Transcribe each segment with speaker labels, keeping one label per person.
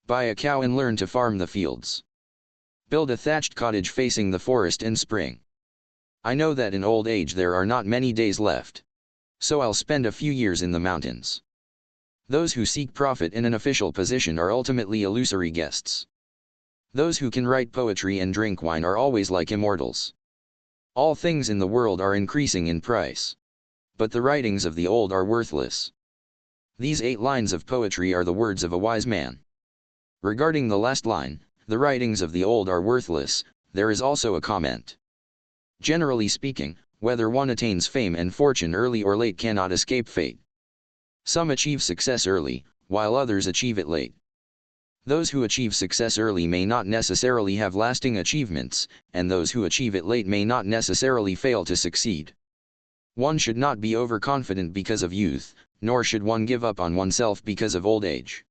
Speaker 1: Buy a cow and learn to farm the fields. Build a thatched cottage facing the forest in spring. I know that in old age there are not many days left. So I'll spend a few years in the mountains. Those who seek profit in an official position are ultimately illusory guests. Those who can write poetry and drink wine are always like immortals. All things in the world are increasing in price. But the writings of the old are worthless. These 8 lines of poetry are the words of a wise man. Regarding the last line, the writings of the old are worthless, there is also a comment. Generally speaking, whether one attains fame and fortune early or late cannot escape fate. Some achieve success early, while others achieve it late. Those who achieve success early may not necessarily have lasting achievements, and those who achieve it late may not necessarily fail to succeed. One should not be overconfident because of youth, nor should one give up on oneself because of old age.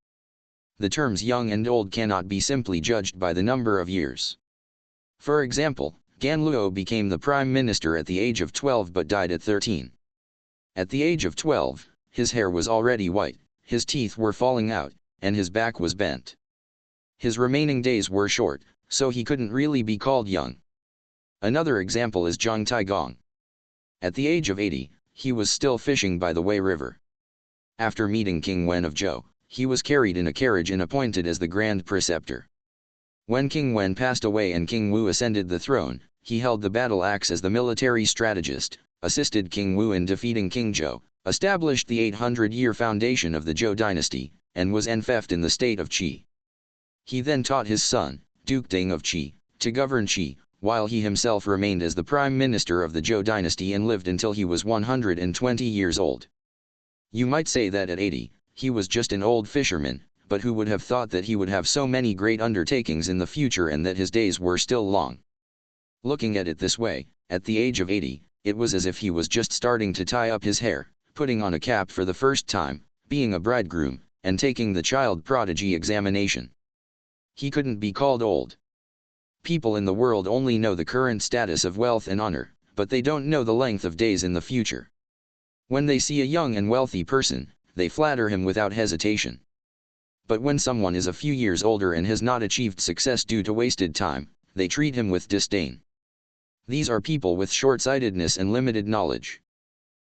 Speaker 1: The terms young and old cannot be simply judged by the number of years. For example, Ganluo became the prime minister at the age of 12 but died at 13. At the age of 12, his hair was already white, his teeth were falling out, and his back was bent. His remaining days were short, so he couldn't really be called young. Another example is Zhang Taigong. At the age of 80, he was still fishing by the Wei River. After meeting King Wen of Zhou, he was carried in a carriage and appointed as the Grand Preceptor. When King Wen passed away and King Wu ascended the throne, he held the battle axe as the military strategist, assisted King Wu in defeating King Zhou, established the 800-year foundation of the Zhou dynasty, and was enfeoffed in the state of Qi. He then taught his son, Duke Ding of Qi, to govern Qi, while he himself remained as the prime minister of the Zhou dynasty and lived until he was 120 years old. You might say that at 80, he was just an old fisherman, but who would have thought that he would have so many great undertakings in the future and that his days were still long? Looking at it this way, at the age of 80, it was as if he was just starting to tie up his hair, putting on a cap for the first time, being a bridegroom, and taking the child prodigy examination. He couldn't be called old. People in the world only know the current status of wealth and honor, but they don't know the length of days in the future. When they see a young and wealthy person, they flatter him without hesitation. But when someone is a few years older and has not achieved success due to wasted time, they treat him with disdain. These are people with short-sightedness and limited knowledge.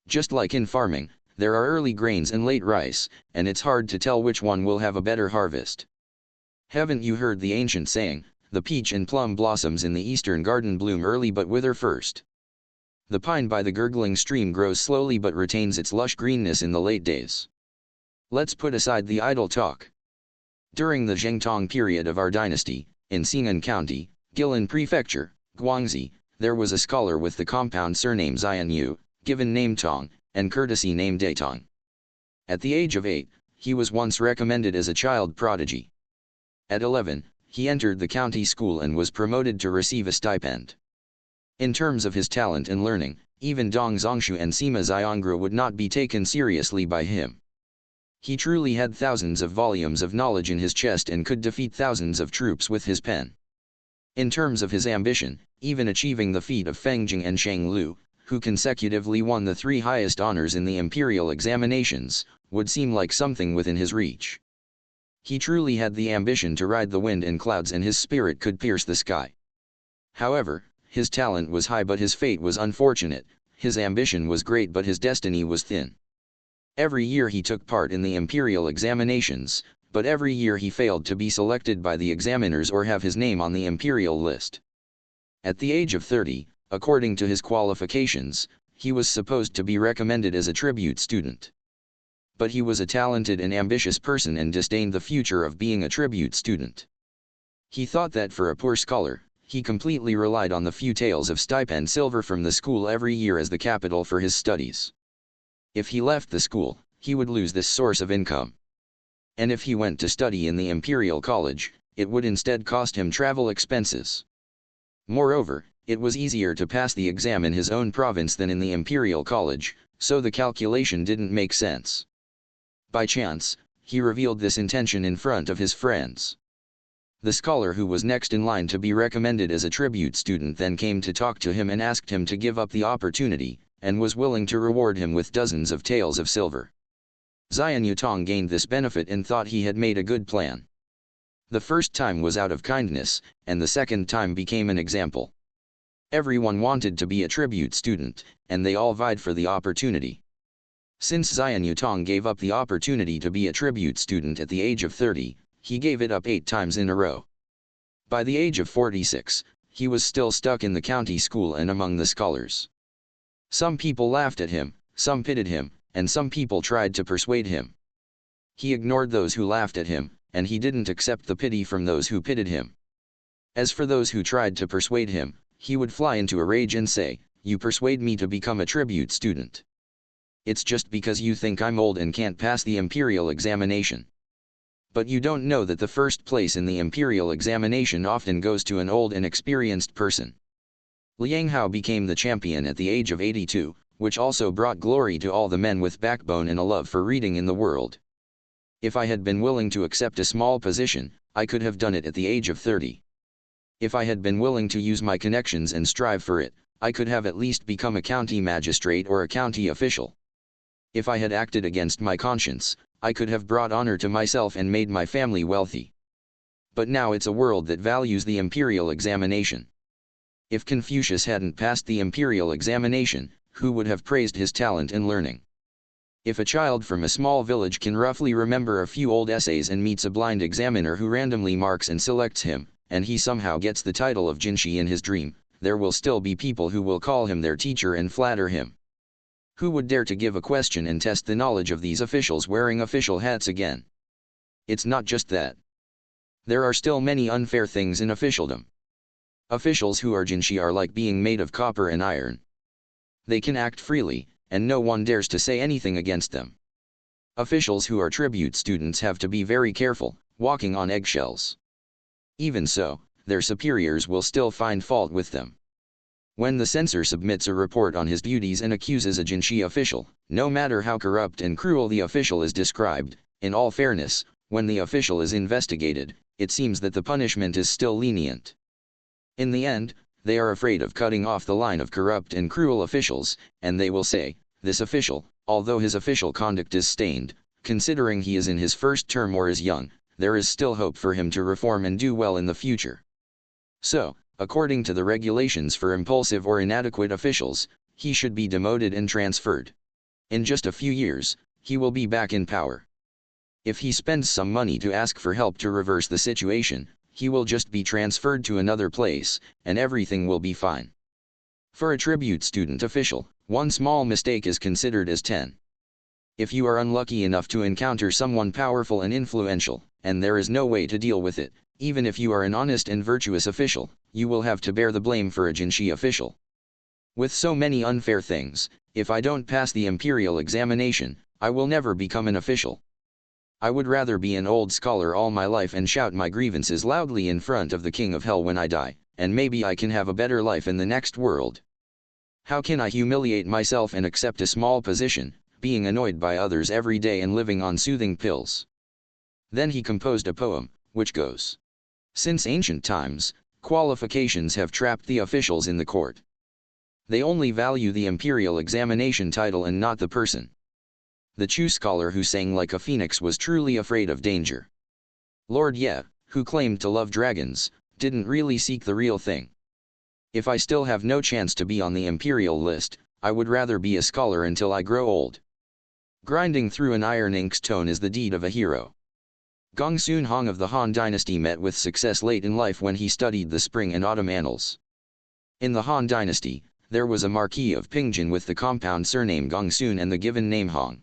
Speaker 1: Just like in farming, there are early grains and late rice, and it's hard to tell which one will have a better harvest. Haven't you heard the ancient saying, the peach and plum blossoms in the eastern garden bloom early but wither first? The pine by the gurgling stream grows slowly but retains its lush greenness in the late days. Let's put aside the idle talk. During the Zhengtong period of our dynasty, in Xing'an County, Guilin Prefecture, Guangxi, there was a scholar with the compound surname Xianyu, given name Tong, and courtesy name Daitong. At the age of 8, he was once recommended as a child prodigy. At 11, he entered the county school and was promoted to receive a stipend. In terms of his talent and learning, even Dong Zongshu and Sima Xiongru would not be taken seriously by him. He truly had thousands of volumes of knowledge in his chest and could defeat thousands of troops with his pen. In terms of his ambition, even achieving the feat of Feng Jing and Shang Lu, who consecutively won the 3 highest honors in the imperial examinations, would seem like something within his reach. He truly had the ambition to ride the wind and clouds, and his spirit could pierce the sky. However, his talent was high but his fate was unfortunate, his ambition was great but his destiny was thin. Every year he took part in the imperial examinations, but every year he failed to be selected by the examiners or have his name on the imperial list. At the age of 30, according to his qualifications, he was supposed to be recommended as a tribute student. But he was a talented and ambitious person and disdained the future of being a tribute student. He thought that for a poor scholar, he completely relied on the few taels of stipend silver from the school every year as the capital for his studies. If he left the school, he would lose this source of income. And if he went to study in the Imperial College, it would instead cost him travel expenses. Moreover, it was easier to pass the exam in his own province than in the Imperial College, so the calculation didn't make sense. By chance, he revealed this intention in front of his friends. The scholar who was next in line to be recommended as a tribute student then came to talk to him and asked him to give up the opportunity, and was willing to reward him with dozens of taels of silver. Xianyu Tong gained this benefit and thought he had made a good plan. The first time was out of kindness, and the second time became an example. Everyone wanted to be a tribute student, and they all vied for the opportunity. Since Xian Yutong gave up the opportunity to be a tribute student at the age of 30, he gave it up 8 times in a row. By the age of 46, he was still stuck in the county school and among the scholars. Some people laughed at him, some pitied him, and some people tried to persuade him. He ignored those who laughed at him, and he didn't accept the pity from those who pitied him. As for those who tried to persuade him, he would fly into a rage and say, "You persuade me to become a tribute student. It's just because you think I'm old and can't pass the imperial examination. But you don't know that the first place in the imperial examination often goes to an old and experienced person." Liang Hao became the champion at the age of 82, which also brought glory to all the men with backbone and a love for reading in the world. If I had been willing to accept a small position, I could have done it at the age of 30. If I had been willing to use my connections and strive for it, I could have at least become a county magistrate or a county official. If I had acted against my conscience, I could have brought honor to myself and made my family wealthy. But now it's a world that values the imperial examination. If Confucius hadn't passed the imperial examination, who would have praised his talent and learning? If a child from a small village can roughly remember a few old essays and meets a blind examiner who randomly marks and selects him, and he somehow gets the title of Jinshi in his dream, there will still be people who will call him their teacher and flatter him. Who would dare to give a question and test the knowledge of these officials wearing official hats again? It's not just that. There are still many unfair things in officialdom. Officials who are Jinshi are like being made of copper and iron. They can act freely, and no one dares to say anything against them. Officials who are tribute students have to be very careful, walking on eggshells. Even so, their superiors will still find fault with them. When the censor submits a report on his duties and accuses a Jinshi official, no matter how corrupt and cruel the official is described, in all fairness, when the official is investigated, it seems that the punishment is still lenient. In the end, they are afraid of cutting off the line of corrupt and cruel officials, and they will say, "This official, although his official conduct is stained, considering he is in his first term or is young, there is still hope for him to reform and do well in the future." So, according to the regulations for impulsive or inadequate officials, he should be demoted and transferred. In just a few years, he will be back in power. If he spends some money to ask for help to reverse the situation, he will just be transferred to another place, and everything will be fine. For a tribute student official, one small mistake is considered as 10. If you are unlucky enough to encounter someone powerful and influential, and there is no way to deal with it, even if you are an honest and virtuous official, you will have to bear the blame for a Jinshi official. With so many unfair things, if I don't pass the imperial examination, I will never become an official. I would rather be an old scholar all my life and shout my grievances loudly in front of the king of hell when I die, and maybe I can have a better life in the next world. How can I humiliate myself and accept a small position, being annoyed by others every day and living on soothing pills? Then he composed a poem, which goes: "Since ancient times, qualifications have trapped the officials in the court. They only value the imperial examination title and not the person." The true scholar who sang like a phoenix was truly afraid of danger. Lord Ye, who claimed to love dragons, didn't really seek the real thing. If I still have no chance to be on the imperial list, I would rather be a scholar until I grow old. Grinding through an iron inkstone is the deed of a hero. Gongsun Hong of the Han Dynasty met with success late in life when he studied the Spring and Autumn Annals. In the Han Dynasty, there was a Marquis of Pingjin with the compound surname Gongsun and the given name Hong.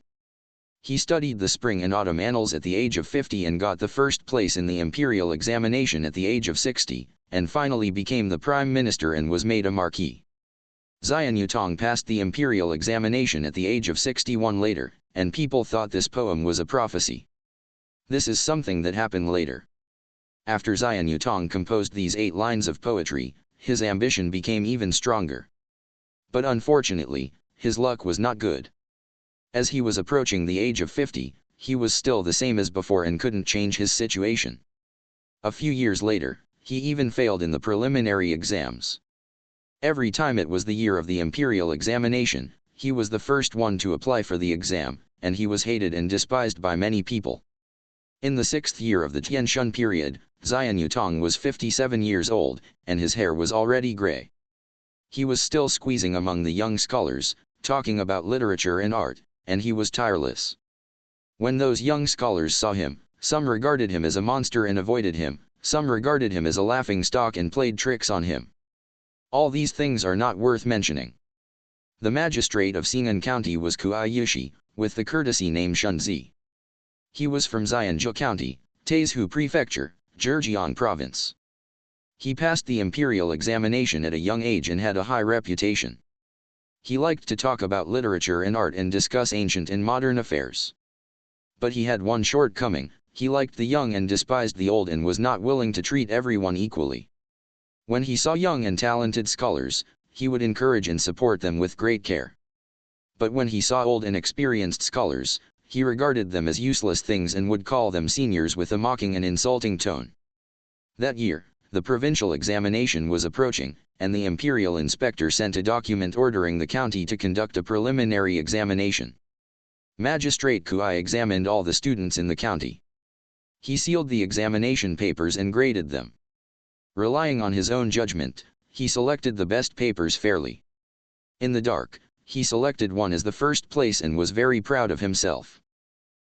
Speaker 1: He studied the Spring and Autumn Annals at the age of 50 and got the first place in the imperial examination at the age of 60, and finally became the prime minister and was made a marquis. Xian Yutong passed the imperial examination at the age of 61 later, and people thought this poem was a prophecy. This is something that happened later. After Xian Yutong composed these 8 lines of poetry, his ambition became even stronger. But unfortunately, his luck was not good. As he was approaching the age of 50, he was still the same as before and couldn't change his situation. A few years later, he even failed in the preliminary exams. Every time it was the year of the imperial examination, he was the first one to apply for the exam, and he was hated and despised by many people. In the 6th year of the Tianshun period, Xian Yutong was 57 years old, and his hair was already gray. He was still squeezing among the young scholars, talking about literature and art, and he was tireless. When those young scholars saw him, some regarded him as a monster and avoided him, some regarded him as a laughingstock and played tricks on him. All these things are not worth mentioning. The magistrate of Xing'an County was Kuai Yushi, with the courtesy name Shunzi. He was from Xianzhou County, Taizhou Prefecture, Zhejiang Province. He passed the imperial examination at a young age and had a high reputation. He liked to talk about literature and art and discuss ancient and modern affairs. But he had one shortcoming: he liked the young and despised the old and was not willing to treat everyone equally. When he saw young and talented scholars, he would encourage and support them with great care. But when he saw old and experienced scholars, he regarded them as useless things and would call them seniors with a mocking and insulting tone. That year, the provincial examination was approaching, and the imperial inspector sent a document ordering the county to conduct a preliminary examination. Magistrate Kuai examined all the students in the county. He sealed the examination papers and graded them. Relying on his own judgment, he selected the best papers fairly. In the dark, he selected one as the first place and was very proud of himself.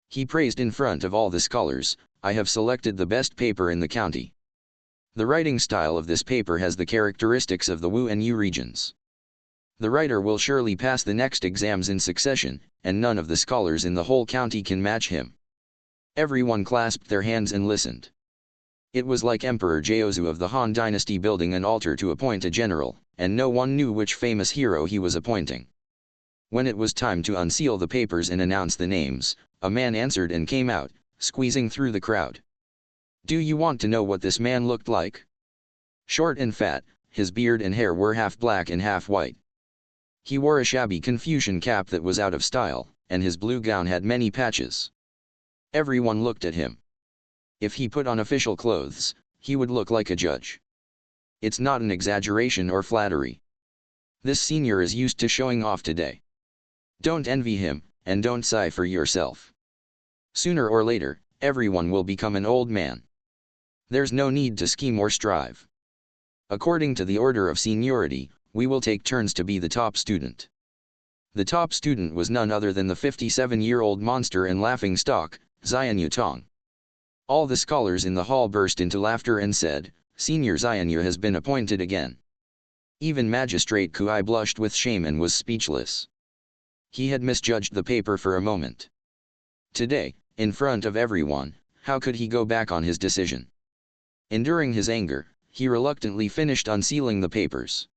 Speaker 1: He praised in front of all the scholars, "I have selected the best paper in the county." The writing style of this paper has the characteristics of the Wu and Yu regions. The writer will surely pass the next exams in succession, and none of the scholars in the whole county can match him. Everyone clasped their hands and listened. It was like Emperor Jiaozu of the Han Dynasty building an altar to appoint a general, and no one knew which famous hero he was appointing. When it was time to unseal the papers and announce the names, a man answered and came out, squeezing through the crowd. Do you want to know what this man looked like? Short and fat, his beard and hair were half black and half white. He wore a shabby Confucian cap that was out of style, and his blue gown had many patches. Everyone looked at him. If he put on official clothes, he would look like a judge. It's not an exaggeration or flattery. This senior is used to showing off today. Don't envy him, and don't sigh for yourself. Sooner or later, everyone will become an old man. There's no need to scheme or strive. According to the order of seniority, we will take turns to be the top student. The top student was none other than the 57-year-old monster and laughingstock, Xian Yutong. All the scholars in the hall burst into laughter and said, "Senior Xian Yu has been appointed again." Even Magistrate Kuai blushed with shame and was speechless. He had misjudged the paper for a moment. Today, in front of everyone, how could he go back on his decision? Enduring his anger, he reluctantly finished unsealing the papers.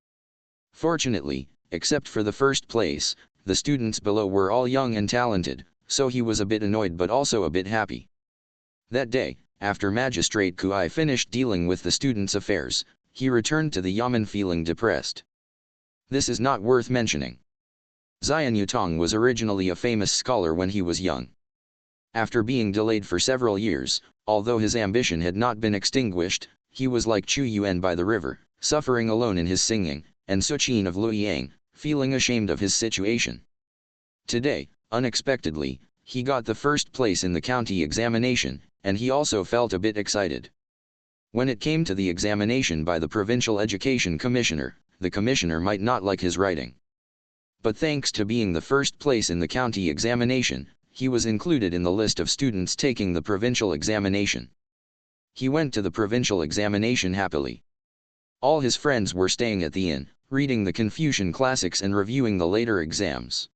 Speaker 1: Fortunately, except for the first place, the students below were all young and talented, so he was a bit annoyed but also a bit happy. That day, after Magistrate Kuai finished dealing with the students' affairs, he returned to the yamen feeling depressed. This is not worth mentioning. Xian Yutong was originally a famous scholar when he was young. After being delayed for several years, although his ambition had not been extinguished, he was like Chu Yuan by the river, suffering alone in his singing, and Su Qin of Luoyang, feeling ashamed of his situation. Today, unexpectedly, he got the first place in the county examination, and he also felt a bit excited. When it came to the examination by the Provincial Education Commissioner, the commissioner might not like his writing. But thanks to being the first place in the county examination, he was included in the list of students taking the provincial examination. He went to the provincial examination happily. All his friends were staying at the inn, reading the Confucian classics and reviewing the later exams.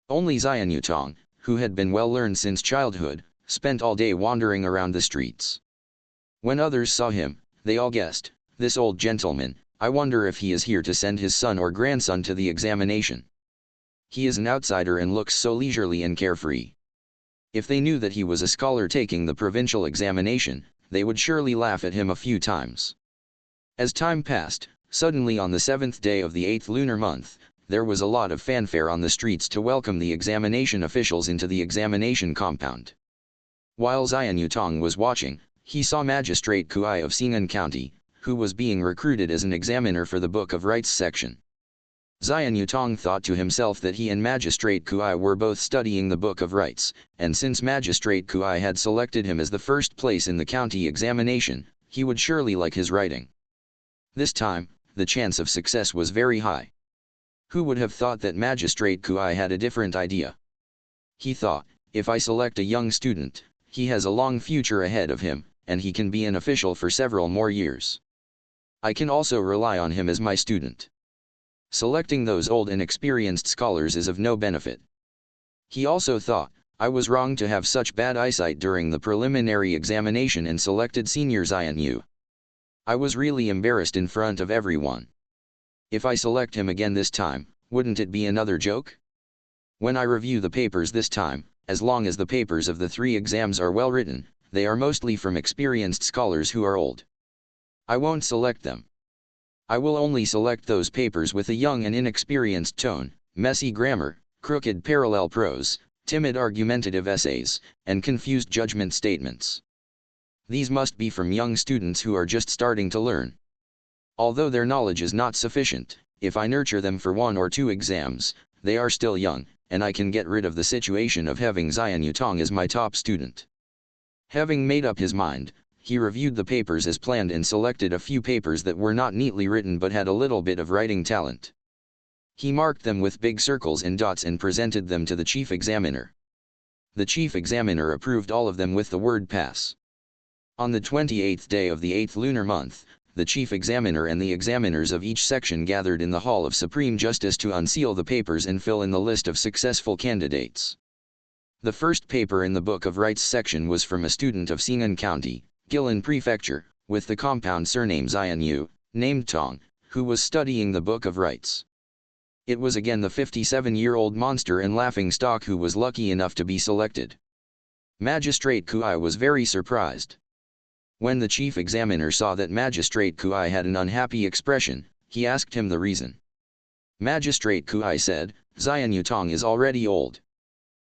Speaker 1: Only Xian Yutong, who had been well learned since childhood, spent all day wandering around the streets. When others saw him, they all guessed, "This old gentleman, I wonder if he is here to send his son or grandson to the examination. He is an outsider and looks so leisurely and carefree." If they knew that he was a scholar taking the provincial examination, they would surely laugh at him a few times. As time passed, suddenly on the 7th day of the 8th lunar month, there was a lot of fanfare on the streets to welcome the examination officials into the examination compound. While Xian Yutong was watching, he saw Magistrate Kuai of Xing'an County, who was being recruited as an examiner for the Book of Rights section. Xian Yutong thought to himself that he and Magistrate Kuai were both studying the Book of Rights, and since Magistrate Kuai had selected him as the first place in the county examination, he would surely like his writing. This time, the chance of success was very high. Who would have thought that Magistrate Kuai had a different idea? He thought, if I select a young student, he has a long future ahead of him, and he can be an official for several more years. I can also rely on him as my student. Selecting those old and experienced scholars is of no benefit. He also thought, I was wrong to have such bad eyesight during the preliminary examination and selected senior Zion Yu. I was really embarrassed in front of everyone. If I select him again this time, wouldn't it be another joke? When I review the papers this time, as long as the papers of the 3 exams are well written, they are mostly from experienced scholars who are old. I won't select them. I will only select those papers with a young and inexperienced tone, messy grammar, crooked parallel prose, timid argumentative essays, and confused judgment statements. These must be from young students who are just starting to learn. Although their knowledge is not sufficient, if I nurture them for 1 or 2 exams, they are still young, and I can get rid of the situation of having Zion Yutong as my top student. Having made up his mind, he reviewed the papers as planned and selected a few papers that were not neatly written but had a little bit of writing talent. He marked them with big circles and dots and presented them to the chief examiner. The chief examiner approved all of them with the word pass. On the 28th day of the 8th lunar month, the chief examiner and the examiners of each section gathered in the Hall of Supreme Justice to unseal the papers and fill in the list of successful candidates. The first paper in the Book of Rights section was from a student of Xing'an County, Guilin Prefecture, with the compound surname Zion Yu, named Tong, who was studying the Book of Rights. It was again the 57-year-old monster and laughingstock who was lucky enough to be selected. Magistrate Kuai was very surprised. When the chief examiner saw that Magistrate Kuai had an unhappy expression, he asked him the reason. Magistrate Kuai said, Zion Yutong is already old.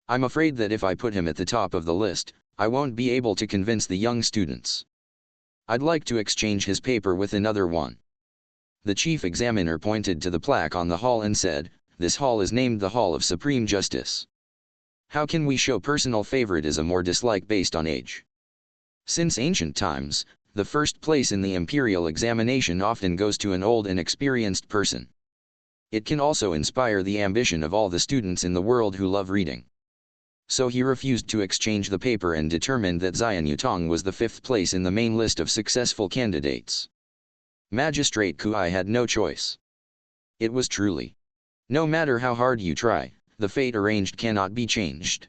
Speaker 1: I'm afraid that if I put him at the top of the list, I won't be able to convince the young students. I'd like to exchange his paper with another one. The chief examiner pointed to the plaque on the hall and said, this hall is named the Hall of Supreme Justice. How can we show personal favoritism or dislike based on age? Since ancient times, the first place in the imperial examination often goes to an old and experienced person. It can also inspire the ambition of all the students in the world who love reading. So he refused to exchange the paper and determined that Zion Yutong was the 5th place in the main list of successful candidates. Magistrate Kuai had no choice. It was truly. No matter how hard you try, the fate arranged cannot be changed.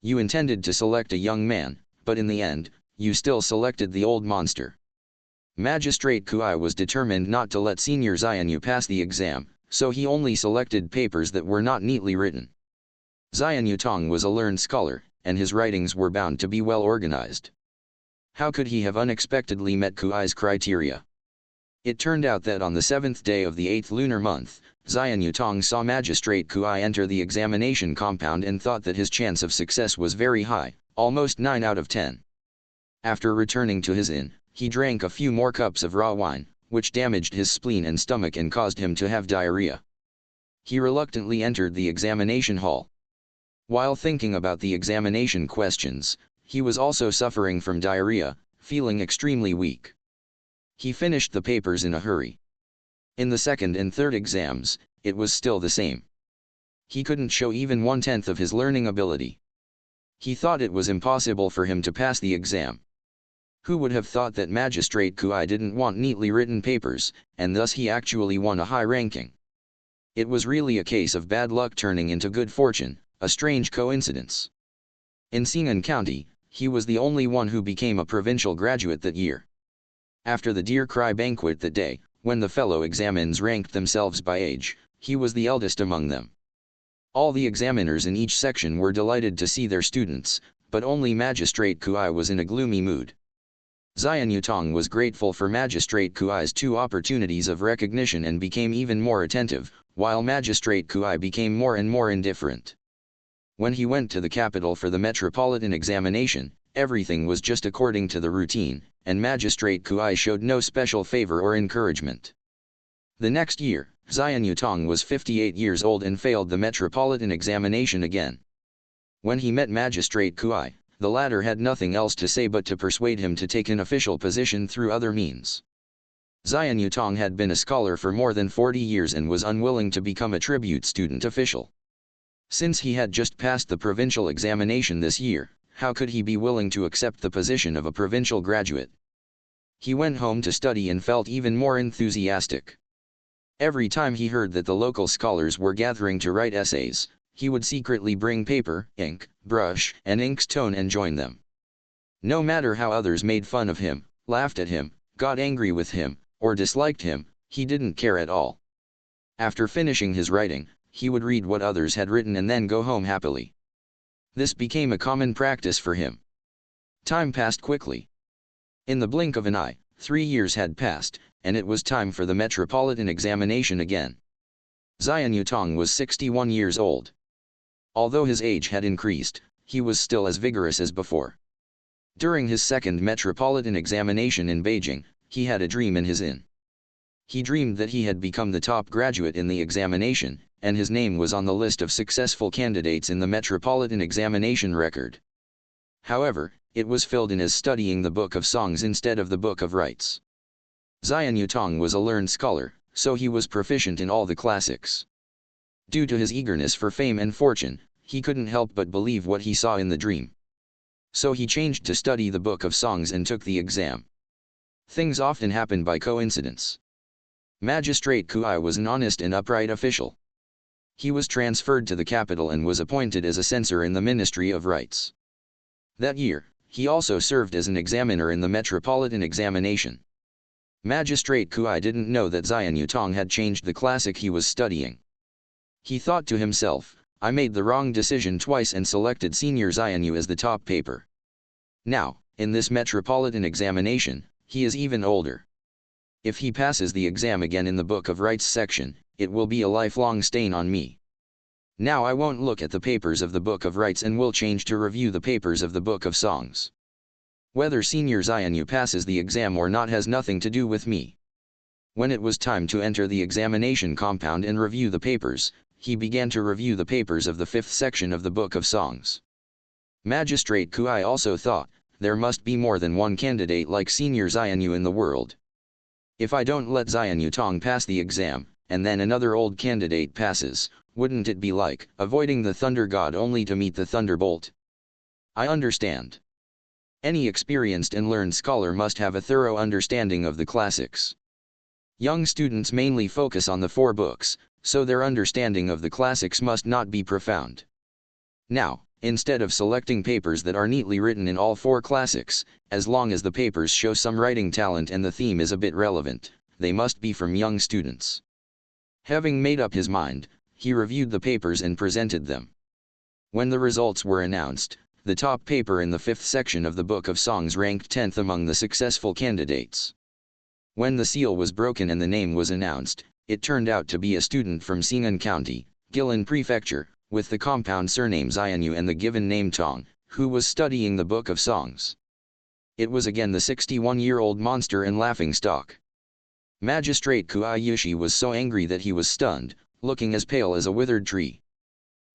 Speaker 1: You intended to select a young man, but in the end, you still selected the old monster. Magistrate Kuai was determined not to let Senior Zion Yu pass the exam, so he only selected papers that were not neatly written. Zion Yutong was a learned scholar, and his writings were bound to be well organized. How could he have unexpectedly met Kuai's criteria? It turned out that on the 7th day of the 8th lunar month, Zion Yutong saw Magistrate Kuai enter the examination compound and thought that his chance of success was very high, almost 9 out of 10. After returning to his inn, he drank a few more cups of raw wine, which damaged his spleen and stomach and caused him to have diarrhea. He reluctantly entered the examination hall. While thinking about the examination questions, he was also suffering from diarrhea, feeling extremely weak. He finished the papers in a hurry. In the 2nd and 3rd exams, it was still the same. He couldn't show even 1/10 of his learning ability. He thought it was impossible for him to pass the exam. Who would have thought that Magistrate Kuai didn't want neatly written papers, and thus he actually won a high ranking? It was really a case of bad luck turning into good fortune, a strange coincidence. In Xing'an County, he was the only one who became a provincial graduate that year. After the Deer Cry banquet that day, when the fellow examines ranked themselves by age, he was the eldest among them. All the examiners in each section were delighted to see their students, but only Magistrate Kuai was in a gloomy mood. Zion Yutong was grateful for Magistrate Kuai's 2 opportunities of recognition and became even more attentive, while Magistrate Kuai became more and more indifferent. When he went to the capital for the metropolitan examination, everything was just according to the routine, and Magistrate Kuai showed no special favor or encouragement. The next year, Zion Yutong was 58 years old and failed the metropolitan examination again. When he met Magistrate Kuai, The latter had nothing else to say but to persuade him to take an official position through other means. Xian Yutong had been a scholar for more than 40 years and was unwilling to become a tribute student official. Since he had just passed the provincial examination this year, how could he be willing to accept the position of a provincial graduate? He went home to study and felt even more enthusiastic. Every time he heard that the local scholars were gathering to write essays, he would secretly bring paper, ink, brush, and inkstone and join them. No matter how others made fun of him, laughed at him, got angry with him, or disliked him, he didn't care at all. After finishing his writing, he would read what others had written and then go home happily. This became a common practice for him. Time passed quickly. In the blink of an eye, 3 years had passed, and it was time for the metropolitan examination again. Xian Yutong was 61 years old. Although his age had increased, he was still as vigorous as before. During his second metropolitan examination in Beijing, he had a dream in his inn. He dreamed that he had become the top graduate in the examination, and his name was on the list of successful candidates in the metropolitan examination record. However, it was filled in as studying the Book of Songs instead of the Book of Rites. Xian Yutong was a learned scholar, so he was proficient in all the classics. Due to his eagerness for fame and fortune, he couldn't help but believe what he saw in the dream. So he changed to study the Book of Songs and took the exam. Things often happen by coincidence. Magistrate Kuai was an honest and upright official. He was transferred to the capital and was appointed as a censor in the Ministry of Rites. That year, he also served as an examiner in the metropolitan examination. Magistrate Kuai didn't know that Xian Yutong had changed the classic he was studying. He thought to himself, I made the wrong decision twice and selected Senior Xian Yu as the top paper. Now, in this metropolitan examination, he is even older. If he passes the exam again in the Book of Rites section, it will be a lifelong stain on me. Now I won't look at the papers of the Book of Rites and will change to review the papers of the Book of Songs. Whether Senior Xian Yu passes the exam or not has nothing to do with me. When it was time to enter the examination compound and review the papers, he began to review the papers of the 5th section of the Book of Songs. Magistrate Kuai also thought, there must be more than one candidate like Senior Xian Yu in the world. If I don't let Xian Yutong pass the exam, and then another old candidate passes, wouldn't it be like avoiding the thunder god only to meet the thunderbolt? I understand. Any experienced and learned scholar must have a thorough understanding of the classics. Young students mainly focus on the 4 books, so their understanding of the classics must not be profound. Now, instead of selecting papers that are neatly written in all 4 classics, as long as the papers show some writing talent and the theme is a bit relevant, they must be from young students. Having made up his mind, he reviewed the papers and presented them. When the results were announced, the top paper in the 5th section of the Book of Songs ranked 10th among the successful candidates. When the seal was broken and the name was announced, it turned out to be a student from Xing'an County, Guilin Prefecture, with the compound surname Xian Yu and the given name Tong, who was studying the Book of Songs. It was again the 61-year-old monster and laughingstock. Magistrate Kuai Yushi was so angry that he was stunned, looking as pale as a withered tree.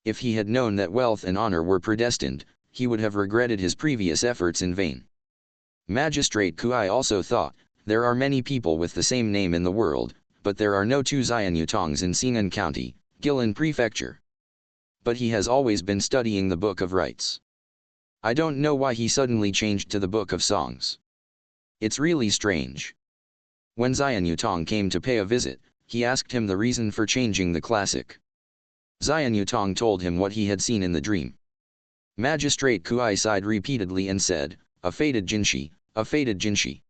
Speaker 1: If he had known that wealth and honor were predestined, he would have regretted his previous efforts in vain. Magistrate Kuai also thought, there are many people with the same name in the world, but there are no 2 Xian Yutongs in Xing'an County, Guilin Prefecture. But he has always been studying the Book of Rites. I don't know why he suddenly changed to the Book of Songs. It's really strange. When Xian Yutong came to pay a visit, he asked him the reason for changing the classic. Xian Yutong told him what he had seen in the dream. Magistrate Kuai sighed repeatedly and said, a fated jinshi, a fated jinshi.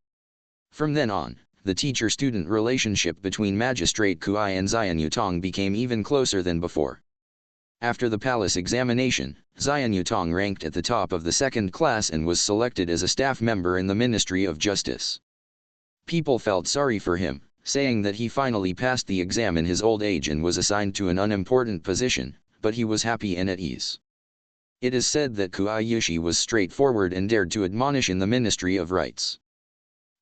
Speaker 1: From then on, the teacher-student relationship between Magistrate Kuai and Xian Yutong became even closer than before. After the palace examination, Xian Yutong ranked at the top of the 2nd class and was selected as a staff member in the Ministry of Justice. People felt sorry for him, saying that he finally passed the exam in his old age and was assigned to an unimportant position, but he was happy and at ease. It is said that Kuai Yushi was straightforward and dared to admonish in the Ministry of Rites.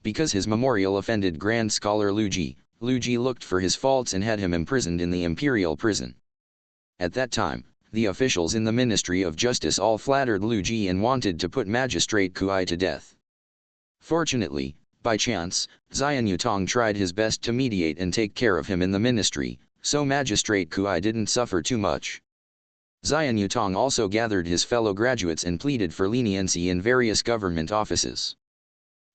Speaker 1: Because his memorial offended Grand Scholar Lu Ji looked for his faults and had him imprisoned in the imperial prison. At that time, the officials in the Ministry of Justice all flattered Liu Ji and wanted to put Magistrate Kuai to death. Fortunately, by chance, Xian Yutong tried his best to mediate and take care of him in the ministry, so Magistrate Kuai didn't suffer too much. Xian Yutong also gathered his fellow graduates and pleaded for leniency in various government offices.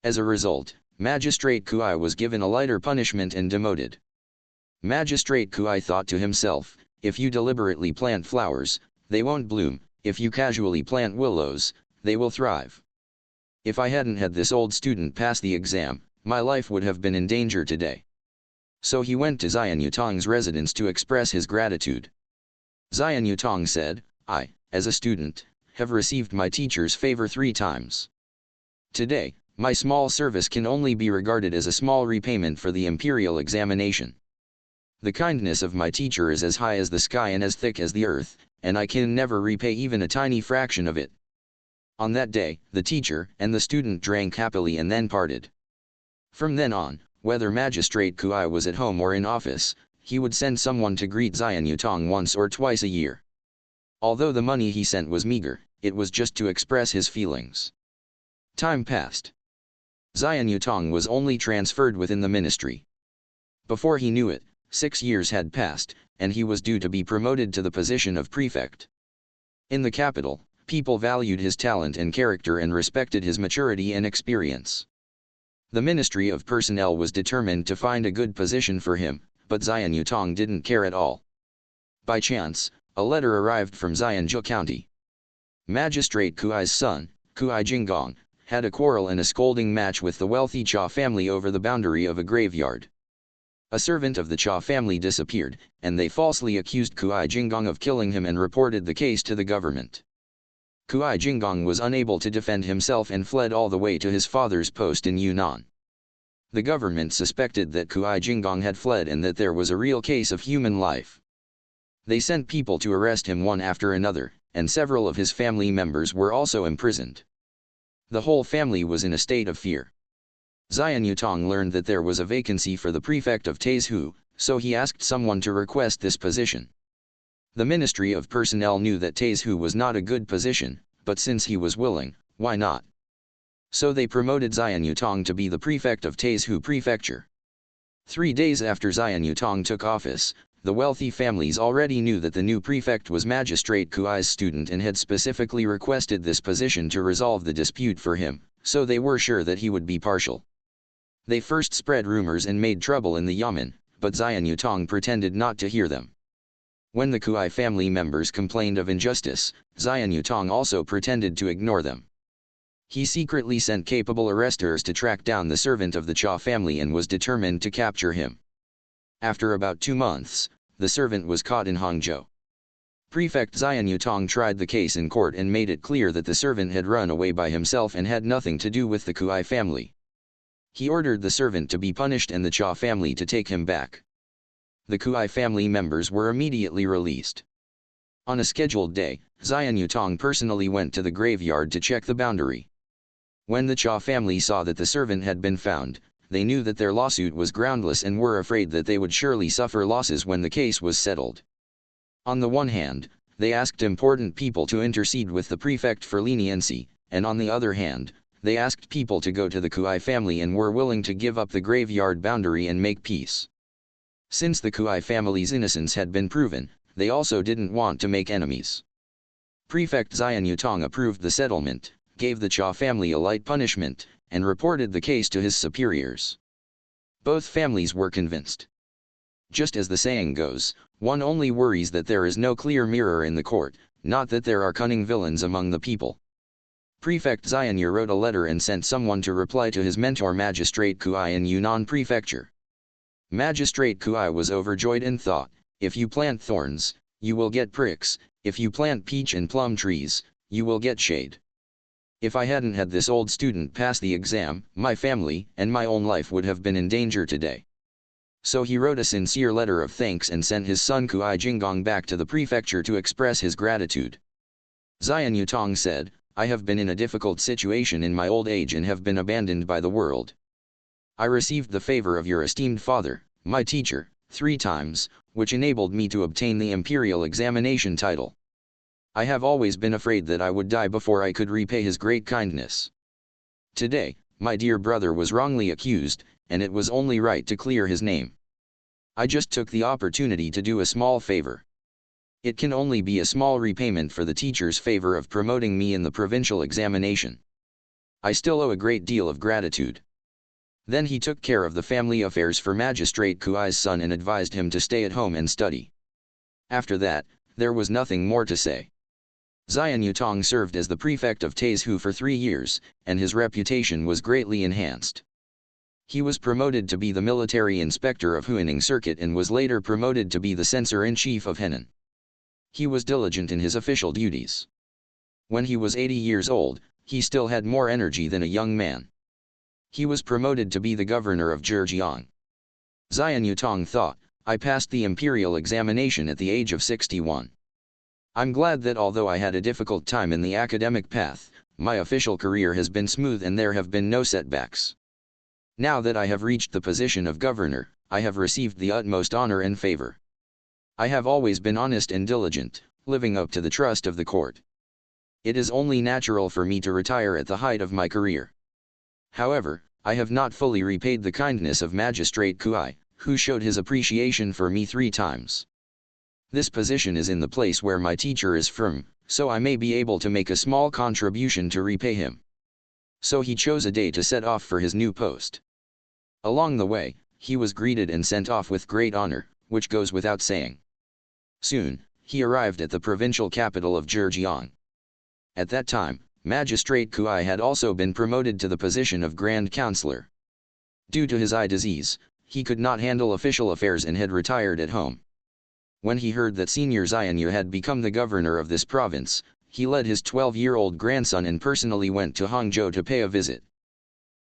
Speaker 1: As a result, Magistrate Kuai was given a lighter punishment and demoted. Magistrate Kuai thought to himself, if you deliberately plant flowers, they won't bloom, if you casually plant willows, they will thrive. If I hadn't had this old student pass the exam, my life would have been in danger today. So he went to Xian Yutong's residence to express his gratitude. Xian Yutong said, I, as a student, have received my teacher's favor 3 times. Today, my small service can only be regarded as a small repayment for the imperial examination. The kindness of my teacher is as high as the sky and as thick as the earth, and I can never repay even a tiny fraction of it. On that day, the teacher and the student drank happily and then parted. From then on, whether Magistrate Kuai was at home or in office, he would send someone to greet Xian Yutong once or twice a year. Although the money he sent was meager, it was just to express his feelings. Time passed. Xian Yutong was only transferred within the ministry. Before he knew it, 6 years had passed, and he was due to be promoted to the position of prefect. In the capital, people valued his talent and character and respected his maturity and experience. The Ministry of Personnel was determined to find a good position for him, but Xian Yutong didn't care at all. By chance, a letter arrived from Xianzhou County. Magistrate Kuai's son, Kuai Jinggong, had a quarrel and a scolding match with the wealthy Cha family over the boundary of a graveyard. A servant of the Cha family disappeared, and they falsely accused Kuai Jinggong of killing him and reported the case to the government. Kuai Jinggong was unable to defend himself and fled all the way to his father's post in Yunnan. The government suspected that Kuai Jinggong had fled and that there was a real case of human life. They sent people to arrest him one after another, and several of his family members were also imprisoned. The whole family was in a state of fear. Xian Yutong learned that there was a vacancy for the prefect of Taizhou, so he asked someone to request this position. The Ministry of Personnel knew that Taizhou was not a good position, but since he was willing, why not? So they promoted Xian Yutong to be the prefect of Taizhou Prefecture. 3 days after Xian Yutong took office, the wealthy families already knew that the new prefect was Magistrate Kuai's student and had specifically requested this position to resolve the dispute for him, so they were sure that he would be partial. They first spread rumors and made trouble in the Yamen, but Xian Yutong pretended not to hear them. When the Kuai family members complained of injustice, Xian Yutong also pretended to ignore them. He secretly sent capable arresters to track down the servant of the Cha family and was determined to capture him. After about 2 months, the servant was caught in Hangzhou. Prefect Xian Yutong tried the case in court and made it clear that the servant had run away by himself and had nothing to do with the Kuai family. He ordered the servant to be punished and the Cha family to take him back. The Kuai family members were immediately released. On a scheduled day, Xian Yutong personally went to the graveyard to check the boundary. When the Cha family saw that the servant had been found, they knew that their lawsuit was groundless and were afraid that they would surely suffer losses when the case was settled. On the one hand, they asked important people to intercede with the prefect for leniency, and on the other hand, they asked people to go to the Kuai family and were willing to give up the graveyard boundary and make peace. Since the Kuai family's innocence had been proven, they also didn't want to make enemies. Prefect Xian Yutong approved the settlement, gave the Cha family a light punishment, and reported the case to his superiors. Both families were convinced. Just as the saying goes, one only worries that there is no clear mirror in the court, not that there are cunning villains among the people. Prefect Xian wrote a letter and sent someone to reply to his mentor Magistrate Kuai in Yunnan Prefecture. Magistrate Kuai was overjoyed and thought, if you plant thorns, you will get pricks, if you plant peach and plum trees, you will get shade. If I hadn't had this old student pass the exam, my family and my own life would have been in danger today. So he wrote a sincere letter of thanks and sent his son Kuai Jinggong back to the prefecture to express his gratitude. Xian Yutong said, I have been in a difficult situation in my old age and have been abandoned by the world. I received the favor of your esteemed father, my teacher, 3 times, which enabled me to obtain the imperial examination title. I have always been afraid that I would die before I could repay his great kindness. Today, my dear brother was wrongly accused, and it was only right to clear his name. I just took the opportunity to do a small favor. It can only be a small repayment for the teacher's favor of promoting me in the provincial examination. I still owe a great deal of gratitude. Then he took care of the family affairs for Magistrate Kuai's son and advised him to stay at home and study. After that, there was nothing more to say. Xian Yutong served as the prefect of Taizhou for 3 years, and his reputation was greatly enhanced. He was promoted to be the military inspector of Huining Circuit and was later promoted to be the censor-in-chief of Henan. He was diligent in his official duties. When he was 80 years old, he still had more energy than a young man. He was promoted to be the governor of Zhejiang. Xian Yutong thought, I passed the imperial examination at the age of 61. I'm glad that although I had a difficult time in the academic path, my official career has been smooth and there have been no setbacks. Now that I have reached the position of governor, I have received the utmost honor and favor. I have always been honest and diligent, living up to the trust of the court. It is only natural for me to retire at the height of my career. However, I have not fully repaid the kindness of Magistrate Kuai, who showed his appreciation for me 3 times. This position is in the place where my teacher is from, so I may be able to make a small contribution to repay him. So he chose a day to set off for his new post. Along the way, he was greeted and sent off with great honor, which goes without saying. Soon, he arrived at the provincial capital of Zhejiang. At that time, Magistrate Kuai had also been promoted to the position of Grand Counselor. Due to his eye disease, he could not handle official affairs and had retired at home. When he heard that Senior Xian Yu had become the governor of this province, he led his 12-year-old grandson and personally went to Hangzhou to pay a visit.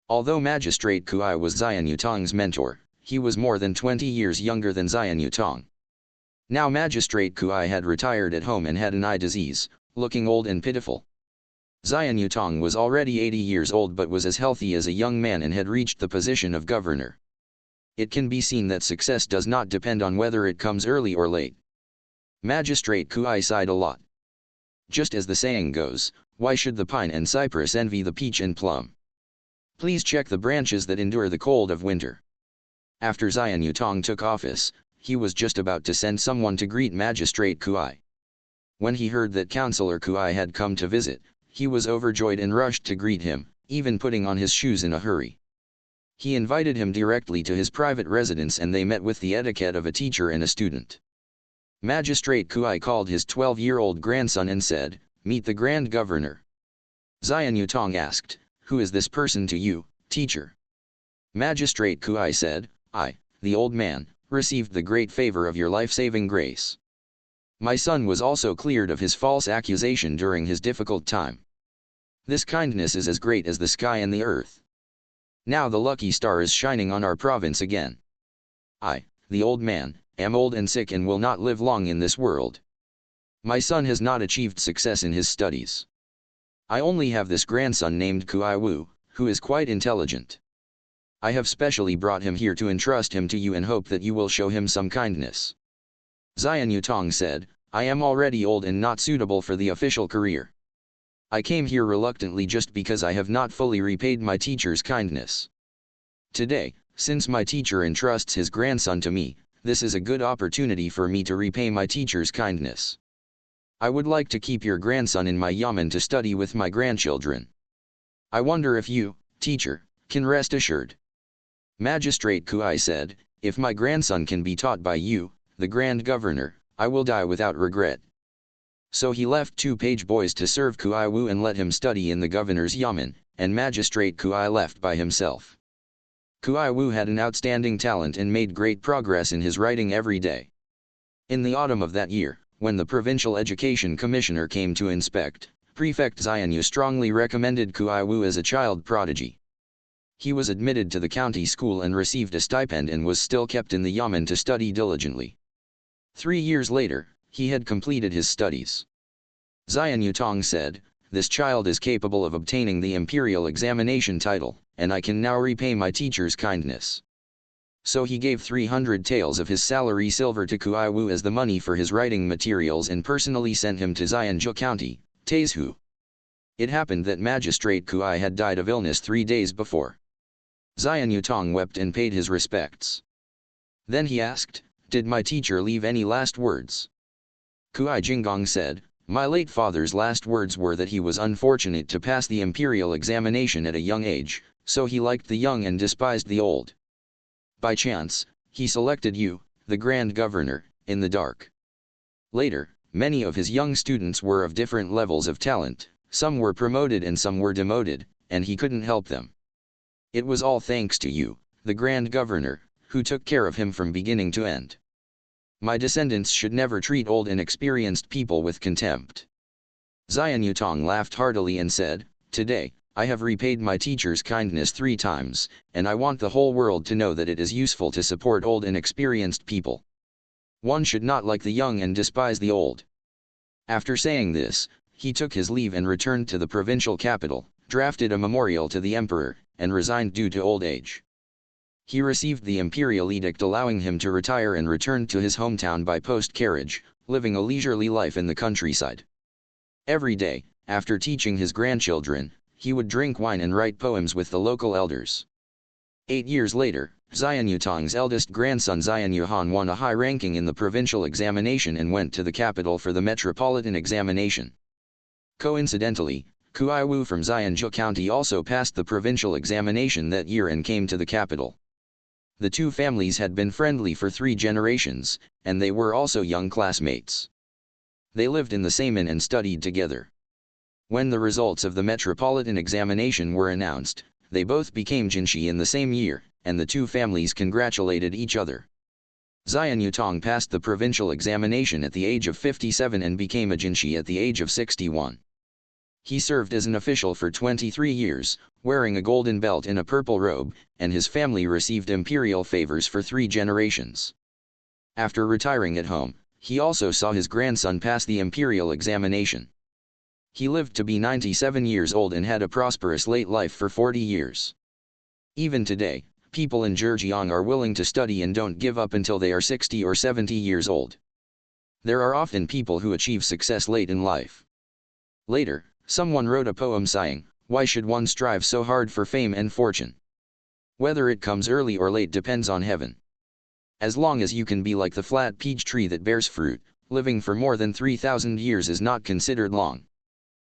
Speaker 1: Although Magistrate Kuai was Xian Yutong's mentor, he was more than 20 years younger than Xian Yutong. Now Magistrate Kuai had retired at home and had an eye disease, looking old and pitiful. Xian Yutong was already 80 years old but was as healthy as a young man and had reached the position of governor. It can be seen that success does not depend on whether it comes early or late. Magistrate Kuai sighed a lot. Just as the saying goes, why should the pine and cypress envy the peach and plum? Please check the branches that endure the cold of winter. After Xian Yutong took office, he was just about to send someone to greet Magistrate Kuai. When he heard that Councillor Kuai had come to visit, he was overjoyed and rushed to greet him, even putting on his shoes in a hurry. He invited him directly to his private residence and they met with the etiquette of a teacher and a student. Magistrate Kuai called his 12-year-old grandson and said, "Meet the Grand Governor." Xian Yutong asked, "Who is this person to you, teacher?" Magistrate Kuai said, "I, the old man, received the great favor of your life-saving grace. My son was also cleared of his false accusation during his difficult time. This kindness is as great as the sky and the earth. Now the lucky star is shining on our province again. I, the old man, am old and sick and will not live long in this world. My son has not achieved success in his studies. I only have this grandson named Kuai Wu, who is quite intelligent. I have specially brought him here to entrust him to you and hope that you will show him some kindness." Xian Yutong said, "I am already old and not suitable for the official career. I came here reluctantly just because I have not fully repaid my teacher's kindness. Today, since my teacher entrusts his grandson to me, this is a good opportunity for me to repay my teacher's kindness. I would like to keep your grandson in my yamen to study with my grandchildren. I wonder if you, teacher, can rest assured." Magistrate Kuai said, "If my grandson can be taught by you, the Grand Governor, I will die without regret." So he left 2 page boys to serve Kuai Wu and let him study in the governor's yamen, and Magistrate Kuai left by himself. Kuai Wu had an outstanding talent and made great progress in his writing every day. In the autumn of that year, when the provincial education commissioner came to inspect, Prefect Xian Yu strongly recommended Kuai Wu as a child prodigy. He was admitted to the county school and received a stipend and was still kept in the yamen to study diligently. 3 years later, he had completed his studies. Xian Yutong said, "This child is capable of obtaining the imperial examination title, and I can now repay my teacher's kindness." So he gave 300 taels of his salary silver to Kuai Wu as the money for his writing materials and personally sent him to Xianzhou County, Taizhu. It happened that Magistrate Kuai had died of illness 3 days before. Xian Yutong wept and paid his respects. Then he asked, "Did my teacher leave any last words?" Kuai Jinggong said, "My late father's last words were that he was unfortunate to pass the imperial examination at a young age, so he liked the young and despised the old. By chance, he selected you, the Grand Governor, in the dark. Later, many of his young students were of different levels of talent, some were promoted and some were demoted, and he couldn't help them. It was all thanks to you, the Grand Governor, who took care of him from beginning to end. My descendants should never treat old and experienced people with contempt." Xian Yutong laughed heartily and said, "Today, I have repaid my teacher's kindness 3 times, and I want the whole world to know that it is useful to support old and experienced people. One should not like the young and despise the old." After saying this, he took his leave and returned to the provincial capital, drafted a memorial to the emperor, and resigned due to old age. He received the imperial edict allowing him to retire and returned to his hometown by post carriage, living a leisurely life in the countryside. Every day, after teaching his grandchildren, he would drink wine and write poems with the local elders. 8 years later, Xian Yutong's eldest grandson Xian Yuhan won a high ranking in the provincial examination and went to the capital for the metropolitan examination. Coincidentally, Kuai Wu from Xianzhou County also passed the provincial examination that year and came to the capital. The two families had been friendly for 3 generations, and they were also young classmates. They lived in the same inn and studied together. When the results of the metropolitan examination were announced, they both became jinshi in the same year, and the two families congratulated each other. Xian Yutong passed the provincial examination at the age of 57 and became a jinshi at the age of 61. He served as an official for 23 years, wearing a golden belt and a purple robe, and his family received imperial favors for 3 generations. After retiring at home, he also saw his grandson pass the imperial examination. He lived to be 97 years old and had a prosperous late life for 40 years. Even today, people in Zhejiang are willing to study and don't give up until they are 60 or 70 years old. There are often people who achieve success late in life. Later, someone wrote a poem sighing, "Why should one strive so hard for fame and fortune? Whether it comes early or late depends on heaven. As long as you can be like the flat peach tree that bears fruit, living for more than 3,000 years is not considered long."